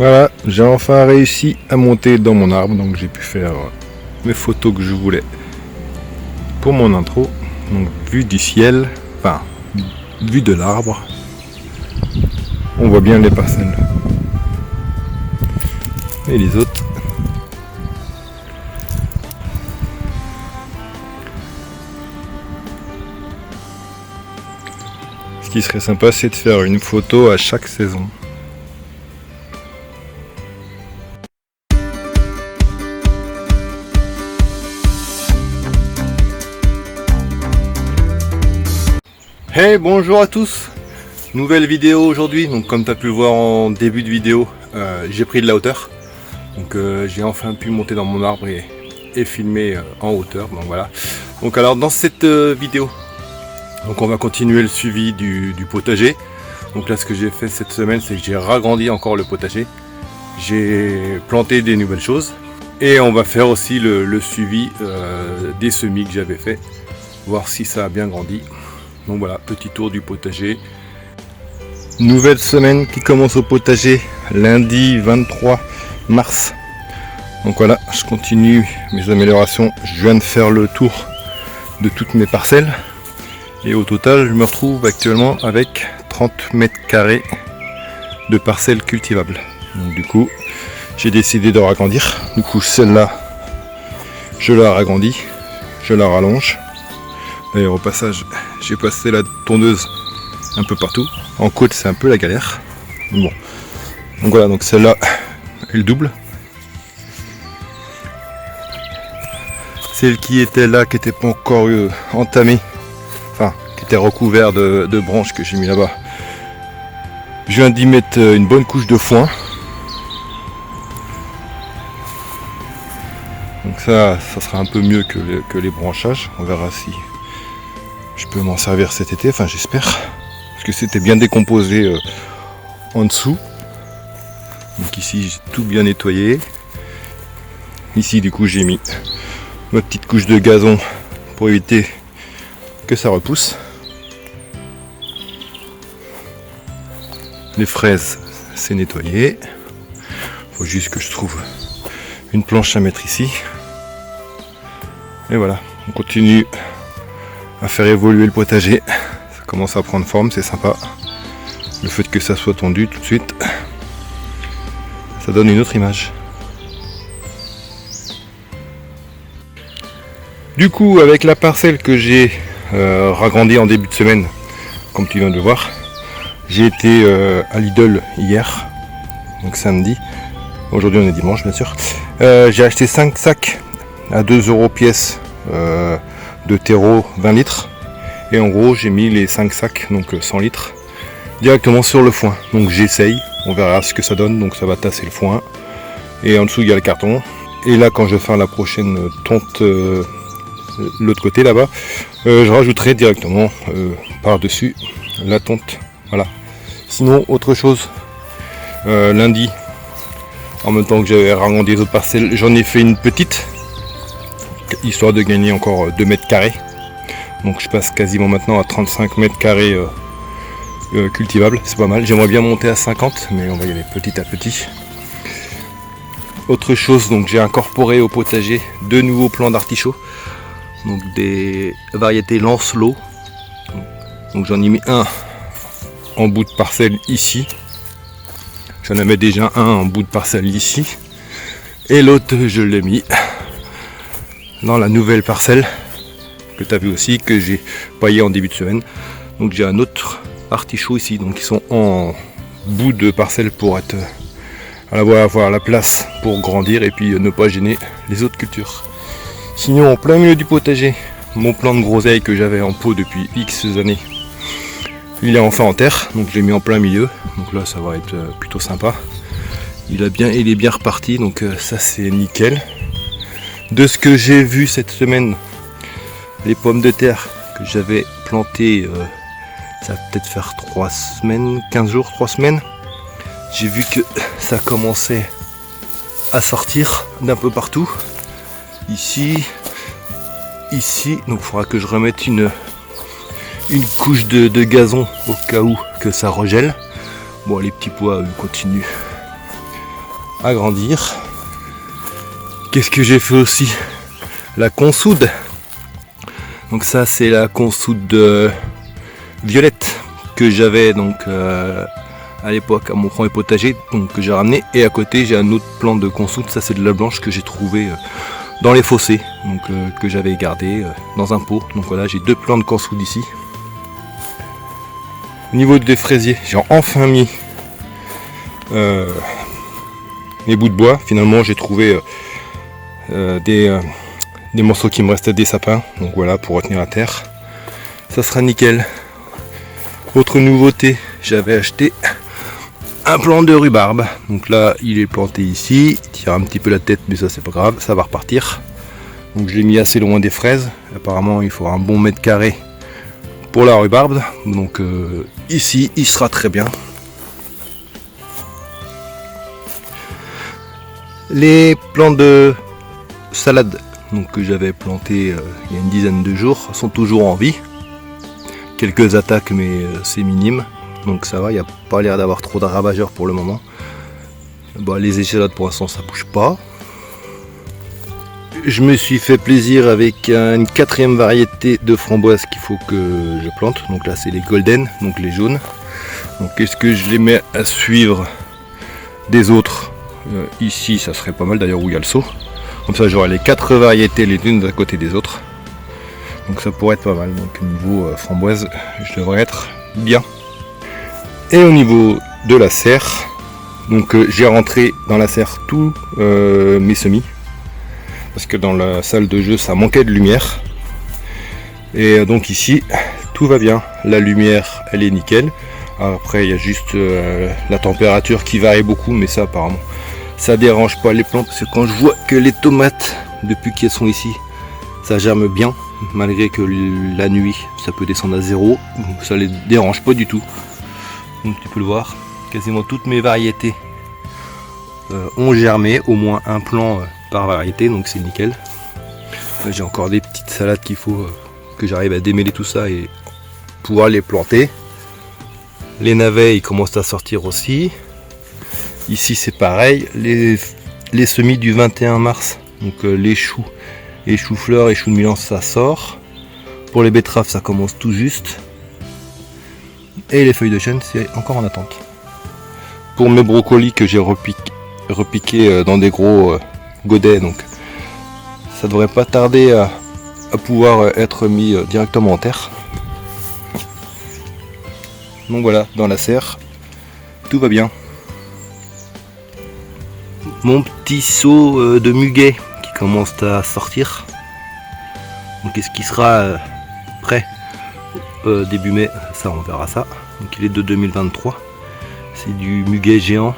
Voilà, j'ai enfin réussi à monter dans mon arbre, donc j'ai pu faire mes photos que je voulais pour mon intro. Donc vue du ciel, enfin vue de l'arbre, on voit bien les parcelles. Et les autres. Ce qui serait sympa, c'est de faire une photo à chaque saison. Hey, bonjour à tous. Nouvelle vidéo aujourd'hui. Donc comme tu as pu le voir en début de vidéo, j'ai pris de la hauteur. Donc j'ai enfin pu monter dans mon arbre et filmer en hauteur. Donc voilà. Donc alors dans cette vidéo, donc on va continuer le suivi du potager. Donc là ce que j'ai fait cette semaine, c'est que j'ai ragrandi encore le potager. J'ai planté des nouvelles choses. Et on va faire aussi le suivi des semis que j'avais fait. Voir si ça a bien grandi. Donc voilà, petit tour du potager. Nouvelle semaine qui commence au potager, lundi 23 mars. Donc voilà, je continue mes améliorations. Je viens de faire le tour de toutes mes parcelles. Et au total, je me retrouve actuellement avec 30 mètres carrés de parcelles cultivables. Donc du coup, j'ai décidé de ragrandir. Du coup, celle-là, je la ragrandis, je la rallonge. D'ailleurs au passage, j'ai passé la tondeuse un peu partout. En côte, c'est un peu la galère. Bon. Donc voilà, donc celle-là, elle double. Celle qui était là, qui n'était pas encore entamée, enfin, qui était recouverte de branches que j'ai mis là-bas. Je viens d'y mettre une bonne couche de foin. Donc ça sera un peu mieux que les branchages. On verra si je peux m'en servir cet été, enfin j'espère, parce que c'était bien décomposé en dessous. Donc ici j'ai tout bien nettoyé. Ici du coup j'ai mis ma petite couche de gazon pour éviter que ça repousse. Les fraises c'est nettoyé. Faut juste que je trouve une planche à mettre ici. Et voilà, on continue à faire évoluer le potager. Ça commence à prendre forme, c'est sympa. Le fait que ça soit tendu tout de suite, ça donne une autre image. Du coup, avec la parcelle que j'ai ragrandie en début de semaine, comme tu viens de le voir, j'ai été à Lidl hier, donc samedi. Aujourd'hui on est dimanche bien sûr. J'ai acheté 5 sacs à 2 € pièce de terreau 20 litres. Et en gros j'ai mis les 5 sacs, donc 100 litres, directement sur le foin. Donc j'essaye, on verra ce que ça donne. Donc ça va tasser le foin. Et en dessous il y a le carton. Et là quand je vais faire la prochaine tonte l'autre côté là-bas, je rajouterai directement par-dessus la tonte. Voilà. Sinon autre chose, lundi, en même temps que j'avais ragrandi les autres parcelles, j'en ai fait une petite, histoire de gagner encore 2 mètres carrés. Donc je passe quasiment maintenant à 35 mètres carrés cultivables, c'est pas mal. J'aimerais bien monter à 50, mais on va y aller petit à petit. Autre chose, donc j'ai incorporé au potager 2 nouveaux plants d'artichauts, donc des variétés Lancelot. Donc j'en ai mis un en bout de parcelle ici. J'en avais déjà un en bout de parcelle ici. Et l'autre, je l'ai mis dans la nouvelle parcelle que tu as vu aussi, que j'ai paillé en début de semaine. Donc j'ai un autre artichaut ici. Donc ils sont en bout de parcelle pour être avoir la place pour grandir et puis ne pas gêner les autres cultures. Sinon en plein milieu du potager, mon plant de groseille que j'avais en pot depuis X années, il est enfin en terre, donc je l'ai mis en plein milieu. Donc là ça va être plutôt sympa. Il est bien reparti, donc ça c'est nickel. De ce que j'ai vu cette semaine, les pommes de terre que j'avais plantées, ça va peut-être faire 3 semaines, 15 jours, 3 semaines. J'ai vu que ça commençait à sortir d'un peu partout. Ici, donc il faudra que je remette une couche de gazon au cas où que ça regèle. Bon, les petits pois continuent à grandir. Qu'est-ce que j'ai fait aussi? La consoude. Donc ça c'est la consoude violette que j'avais donc à l'époque à mon premier potager, donc que j'ai ramené. Et à côté j'ai un autre plant de consoude, ça c'est de la blanche que j'ai trouvé dans les fossés, donc que j'avais gardé dans un pot. Donc voilà, j'ai deux plants de consoude ici. Au niveau des fraisiers, j'ai enfin mis mes bouts de bois. Finalement j'ai trouvé des morceaux qui me restaient des sapins, donc voilà, pour retenir la terre. Ça sera nickel. Autre nouveauté, j'avais acheté un plant de rhubarbe. Donc là il est planté ici, il tire un petit peu la tête, mais ça c'est pas grave, ça va repartir. Donc je l'ai mis assez loin des fraises. Apparemment il faut un bon mètre carré pour la rhubarbe, donc ici il sera très bien. Les plants de salade donc, que j'avais plantés il y a une dizaine de jours sont toujours en vie. Quelques attaques mais c'est minime, donc ça va, il n'y a pas l'air d'avoir trop de ravageurs pour le moment. Bon, les échalotes pour l'instant ça bouge pas. Je me suis fait plaisir avec une quatrième variété de framboises qu'il faut que je plante. Donc là c'est les golden, donc les jaunes. Donc est-ce que je les mets à suivre des autres ici ça serait pas mal d'ailleurs où il y a le seau. Comme ça j'aurai les 4 variétés les unes à côté des autres. Donc ça pourrait être pas mal. Donc au niveau framboise je devrais être bien. Et au niveau de la serre, donc j'ai rentré dans la serre tous mes semis. Parce que dans la salle de jeu ça manquait de lumière. Et donc ici tout va bien, la lumière elle est nickel. Après il y a juste la température qui varie beaucoup, mais ça apparemment ça dérange pas les plantes, parce que quand je vois que les tomates depuis qu'elles sont ici ça germe bien, malgré que la nuit ça peut descendre à 0, donc ça les dérange pas du tout. Donc tu peux le voir, quasiment toutes mes variétés ont germé, au moins un plant par variété, donc c'est nickel. J'ai encore des petites salades qu'il faut que j'arrive à démêler tout ça et pouvoir les planter. Les navets ils commencent à sortir aussi. Ici c'est pareil, les semis du 21 mars, donc les choux et choux-fleurs et choux de Milan ça sort. Pour les betteraves ça commence tout juste. Et les feuilles de chêne c'est encore en attente. Pour mes brocolis que j'ai repiqué dans des gros godets, donc ça devrait pas tarder à pouvoir être mis directement en terre. Donc voilà, dans la serre tout va bien. Mon petit seau de muguet qui commence à sortir, donc est-ce qu'il sera prêt début mai, ça on verra ça. Donc il est de 2023, c'est du muguet géant.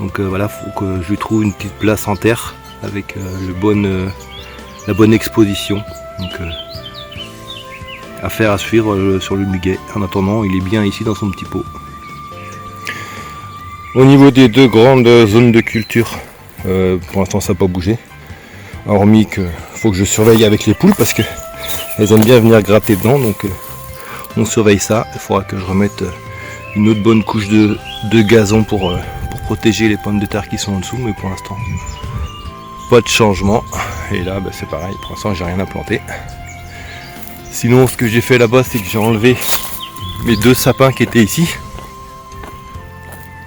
Donc voilà, faut que je lui trouve une petite place en terre avec la bonne exposition. Donc affaire à suivre sur le muguet. En attendant, il est bien ici dans son petit pot. Au niveau des deux grandes zones de culture, pour l'instant ça n'a pas bougé. Hormis que faut que je surveille avec les poules parce que elles aiment bien venir gratter dedans. Donc on surveille ça. Il faudra que je remette une autre bonne couche de gazon pour protéger les pommes de terre qui sont en dessous, mais pour l'instant pas de changement. Et là c'est pareil, pour l'instant j'ai rien à planter. Sinon ce que j'ai fait là-bas c'est que j'ai enlevé mes deux sapins qui étaient ici.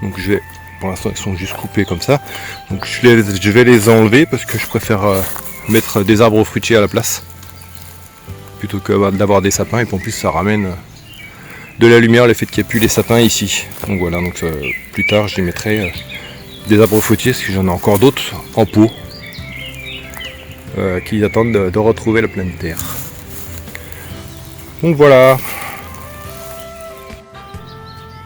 Donc pour l'instant ils sont juste coupés comme ça. Donc je vais les enlever parce que je préfère mettre des arbres fruitiers à la place plutôt que d'avoir des sapins, et puis en plus ça ramène de la lumière le fait qu'il n'y ait plus les sapins ici. Donc voilà, donc plus tard je mettrai des arbres fruitiers parce que j'en ai encore d'autres en pot qui attendent de retrouver la pleine terre. Donc voilà.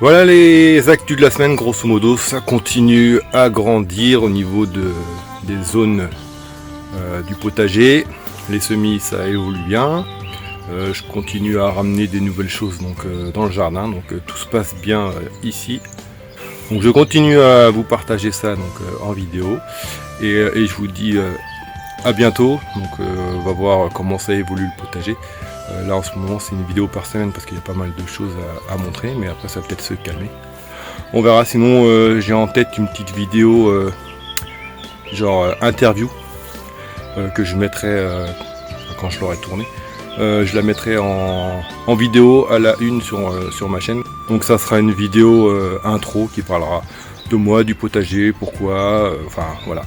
Voilà les actus de la semaine, grosso modo, ça continue à grandir au niveau des zones du potager. Les semis ça évolue bien. Je continue à ramener des nouvelles choses donc, dans le jardin, donc tout se passe bien ici. Donc je continue à vous partager ça donc, en vidéo et je vous dis à bientôt. Donc on va voir comment ça évolue le potager. Là en ce moment c'est une vidéo par semaine parce qu'il y a pas mal de choses à montrer, mais après ça va peut-être se calmer. On verra, sinon j'ai en tête une petite vidéo genre interview que je mettrai quand je l'aurai tourné. Je la mettrai en vidéo à la une sur ma chaîne. Donc ça sera une vidéo intro qui parlera de moi, du potager, pourquoi, enfin voilà.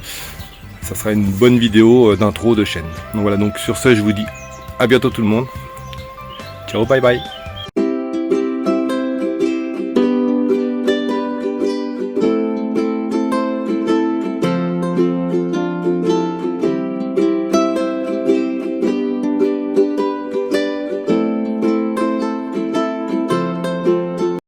Ça sera une bonne vidéo d'intro de chaîne. Donc voilà, donc sur ce je vous dis à bientôt tout le monde. Ciao, bye bye.